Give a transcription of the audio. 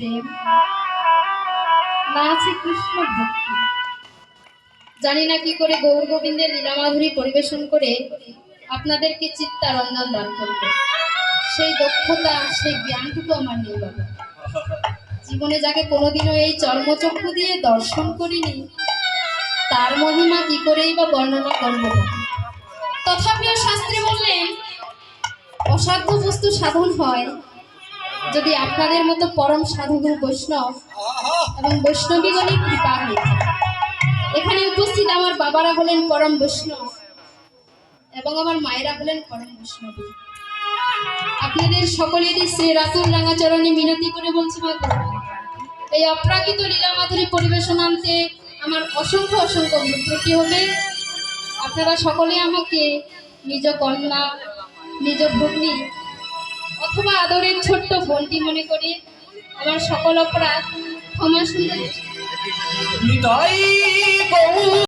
প্রেম, না আছে কৃষ্ণ ভক্তি। জানি না কি করে গৌর গোবিন্দের লীলামাধুরী পরিবেশন করে আপনাদেরকে চিত্তারঞ্জন দান করবে। সেই দক্ষতা, সেই জ্ঞানটুকু আমার নেই বাবা। জীবনে যাকে কোনোদিনও এই চর্মচক্ষু দিয়ে দর্শন করিনি, তার মহিমা কি করেই বা বর্ণনা করব না। তথাপিও শাস্ত্রে বললেন, অসাধ্য বস্তু সাধন হয় যদি আপনাদের মতো পরম সাধুগুরু বৈষ্ণব এবং বৈষ্ণবীগণের কৃপা হয়ে থাকে। এখানে উপস্থিত আমার বাবারা হলেন পরম বৈষ্ণব এবং আমার মায়েরা হলেন পরম বৈষ্ণবী। আপনাদের সকলেরই শ্রী রাতুল রাঙাচরণে মিনতি করে বলছি, মাগো, এই অপ্রাকৃত লীলা মাধুরী পরিবেশন আনতে আমার অসংখ্য অসংখ্য ত্রুটি হবে। আপনারা সকলে আমাকে নিজ কন্যা, নিজ ভগ্নী অথবা আদরের ছোট্ট বোনটি মনে করে আমার সকল অপরাধ ক্ষমা সুন্দর।